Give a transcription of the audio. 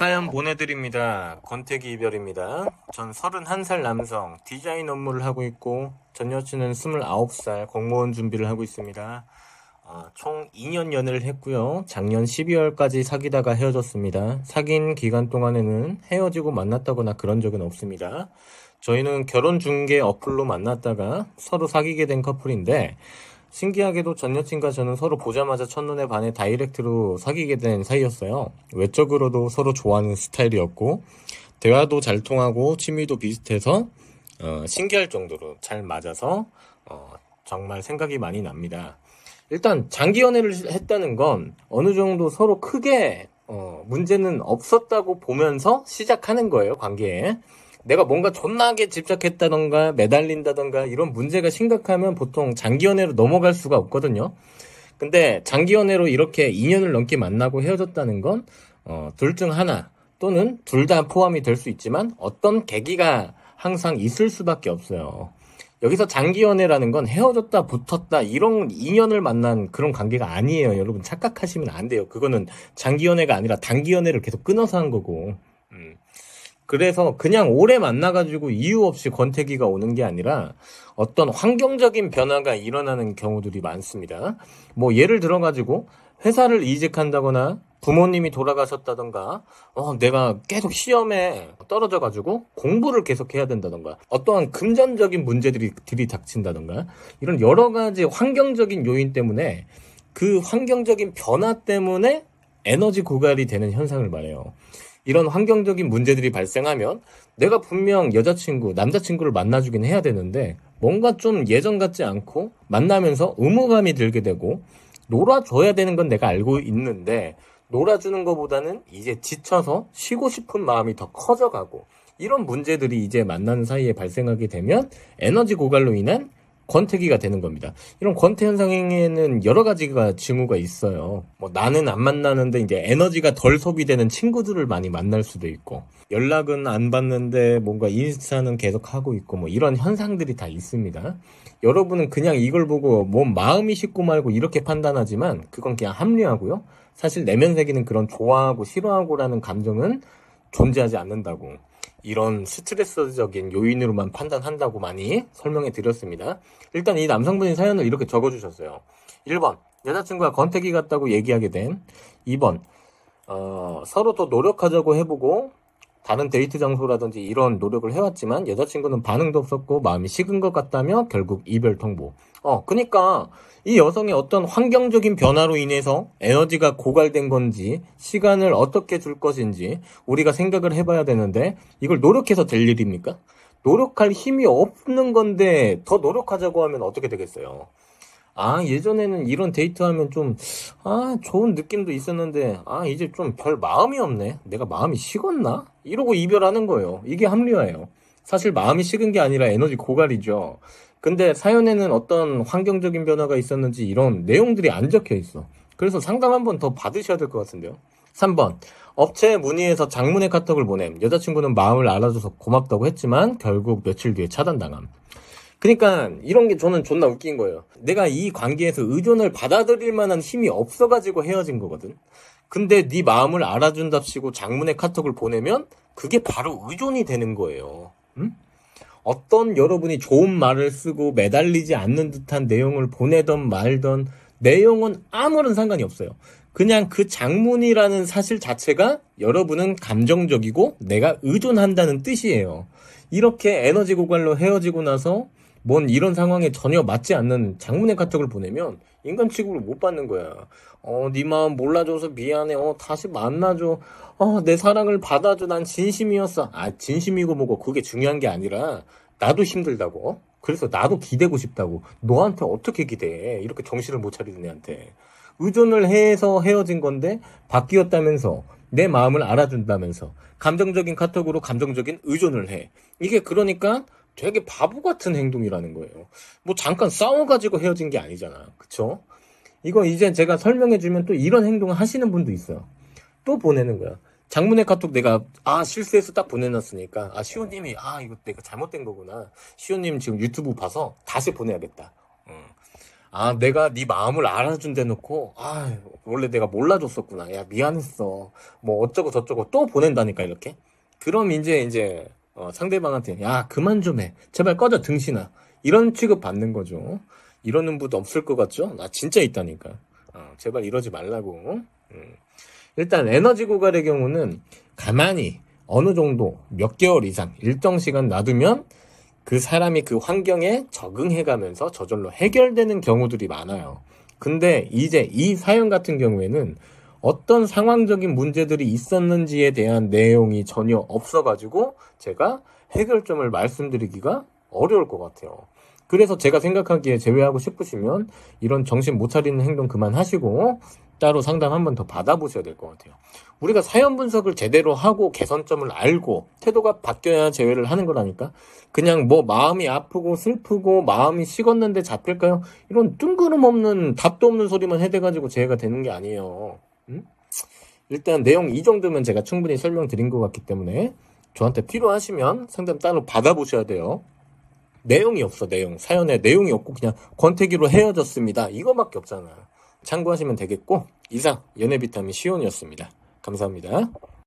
사연 보내드립니다. 권태기 이별입니다. 전 31살 남성, 디자인 업무를 하고 있고 전 여친은 29살 공무원 준비를 하고 있습니다. 총 2년 연애를 했고요. 작년 12월까지 사귀다가 헤어졌습니다. 사귄 기간 동안에는 헤어지고 만났다거나 그런 적은 없습니다. 저희는 결혼 중개 어플로 만났다가 서로 사귀게 된 커플인데 신기하게도 전 여친과 저는 서로 보자마자 첫눈에 반해 다이렉트로 사귀게 된 사이였어요. 외적으로도 서로 좋아하는 스타일이었고 대화도 잘 통하고 취미도 비슷해서 신기할 정도로 잘 맞아서 정말 생각이 많이 납니다. 일단 장기 연애를 했다는 건 어느 정도 서로 크게 문제는 없었다고 보면서 시작하는 거예요, 관계에. 내가 뭔가 존나게 집착했다던가 매달린다던가 이런 문제가 심각하면 보통 장기 연애로 넘어갈 수가 없거든요. 근데 장기 연애로 이렇게 2년을 넘게 만나고 헤어졌다는 건 둘 중 하나 또는 둘 다 포함이 될 수 있지만 어떤 계기가 항상 있을 수밖에 없어요. 여기서 장기 연애라는 건 헤어졌다 붙었다 이런 인연을 만난 그런 관계가 아니에요. 여러분 착각하시면 안 돼요. 그거는 장기 연애가 아니라 단기 연애를 계속 끊어서 한 거고. 그래서 그냥 오래 만나가지고 이유 없이 권태기가 오는 게 아니라 어떤 환경적인 변화가 일어나는 경우들이 많습니다. 뭐 예를 들어가지고 회사를 이직한다거나 부모님이 돌아가셨다던가 내가 계속 시험에 떨어져가지고 공부를 계속 해야 된다던가 어떠한 금전적인 문제들이 들이닥친다던가 이런 여러 가지 환경적인 요인 때문에 그 환경적인 변화 때문에 에너지 고갈이 되는 현상을 말해요. 이런 환경적인 문제들이 발생하면 내가 분명 여자친구, 남자친구를 만나주긴 해야 되는데 뭔가 좀 예전 같지 않고 만나면서 의무감이 들게 되고 놀아줘야 되는 건 내가 알고 있는데 놀아주는 것보다는 이제 지쳐서 쉬고 싶은 마음이 더 커져가고 이런 문제들이 이제 만나는 사이에 발생하게 되면 에너지 고갈로 인한 권태기가 되는 겁니다. 이런 권태 현상에는 여러 가지가 징후가 있어요. 뭐 나는 안 만나는데 이제 에너지가 덜 소비되는 친구들을 많이 만날 수도 있고 연락은 안 받는데 뭔가 인스타는 계속 하고 있고 뭐 이런 현상들이 다 있습니다. 여러분은 그냥 이걸 보고 뭐 마음이 식고 말고 이렇게 판단하지만 그건 그냥 합리화고요. 사실 내면 새기는 그런 좋아하고 싫어하고라는 감정은 존재하지 않는다고. 이런 스트레스적인 요인으로만 판단한다고 많이 설명해 드렸습니다. 일단 이 남성분이 사연을 이렇게 적어주셨어요. 1번 여자친구가 권태기 같다고 얘기하게 됨. 2번 서로 더 노력하자고 해보고 다른 데이트 장소라든지 이런 노력을 해왔지만 여자친구는 반응도 없었고 마음이 식은 것 같다며 결국 이별 통보. 그러니까 이 여성의 어떤 환경적인 변화로 인해서 에너지가 고갈된 건지 시간을 어떻게 줄 것인지 우리가 생각을 해봐야 되는데 이걸 노력해서 될 일입니까? 노력할 힘이 없는 건데 더 노력하자고 하면 어떻게 되겠어요? 예전에는 이런 데이트하면 좀, 좋은 느낌도 있었는데, 이제 좀 별 마음이 없네. 내가 마음이 식었나? 이러고 이별하는 거예요. 이게 합리화예요. 사실 마음이 식은 게 아니라 에너지 고갈이죠. 근데 사연에는 어떤 환경적인 변화가 있었는지 이런 내용들이 안 적혀 있어. 그래서 상담 한 번 더 받으셔야 될 것 같은데요. 3번. 업체에 문의해서 장문의 카톡을 보냄. 여자친구는 마음을 알아줘서 고맙다고 했지만 결국 며칠 뒤에 차단당함. 그러니까 이런 게 저는 존나 웃긴 거예요. 내가 이 관계에서 의존을 받아들일 만한 힘이 없어가지고 헤어진 거거든. 근데 네 마음을 알아준답시고 장문의 카톡을 보내면 그게 바로 의존이 되는 거예요. 응? 어떤 여러분이 좋은 말을 쓰고 매달리지 않는 듯한 내용을 보내던 말던 내용은 아무런 상관이 없어요. 그냥 그 장문이라는 사실 자체가 여러분은 감정적이고 내가 의존한다는 뜻이에요. 이렇게 에너지 고갈로 헤어지고 나서 뭔 이런 상황에 전혀 맞지 않는 장문의 카톡을 보내면 인간 취급을 못 받는 거야. 네 마음 몰라줘서 미안해. 다시 만나줘. 내 사랑을 받아줘. 난 진심이었어. 진심이고 뭐고 그게 중요한 게 아니라 나도 힘들다고. 그래서 나도 기대고 싶다고. 너한테 어떻게 기대해? 이렇게 정신을 못 차리는 애한테. 의존을 해서 헤어진 건데 바뀌었다면서 내 마음을 알아준다면서 감정적인 카톡으로 감정적인 의존을 해. 이게 그러니까 되게 바보 같은 행동이라는 거예요. 뭐 잠깐 싸워가지고 헤어진 게 아니잖아. 그쵸? 이거 이제 제가 설명해주면 또 이런 행동을 하시는 분도 있어요. 또 보내는 거야. 장문의 카톡 내가 실수해서 딱 보내놨으니까 시호님이 이거 내가 잘못된 거구나. 시호님 지금 유튜브 봐서 다시 보내야겠다. 아, 내가 네 마음을 알아준대 놓고, 아, 원래 내가 몰라줬었구나. 야, 미안했어. 뭐 어쩌고 저쩌고 또 보낸다니까, 이렇게. 그럼 이제 상대방한테, 야, 그만 좀 해. 제발 꺼져, 등신아. 이런 취급 받는 거죠. 이러는 분 없을 것 같죠? 나 진짜 있다니까. 제발 이러지 말라고. 음. 일단 에너지 고갈의 경우는 가만히 어느 정도 몇 개월 이상 일정 시간 놔두면 그 사람이 그 환경에 적응해가면서 저절로 해결되는 경우들이 많아요. 근데 이제 이 사연 같은 경우에는 어떤 상황적인 문제들이 있었는지에 대한 내용이 전혀 없어가지고 제가 해결점을 말씀드리기가 어려울 것 같아요. 그래서 제가 생각하기에 제외하고 싶으시면 이런 정신 못 차리는 행동 그만하시고 따로 상담 한 번 더 받아보셔야 될 것 같아요. 우리가 사연 분석을 제대로 하고 개선점을 알고 태도가 바뀌어야 제외를 하는 거라니까. 그냥 뭐 마음이 아프고 슬프고 마음이 식었는데 잡힐까요? 이런 뜬구름 없는 답도 없는 소리만 해대가지고 제외가 되는 게 아니에요. 응? 일단 내용 이 정도면 제가 충분히 설명드린 것 같기 때문에 저한테 필요하시면 상담 따로 받아보셔야 돼요. 내용이 없어, 내용. 사연에 내용이 없고 그냥 권태기로 헤어졌습니다. 이거밖에 없잖아. 참고하시면 되겠고, 이상 연애 비타민 시온이었습니다. 감사합니다.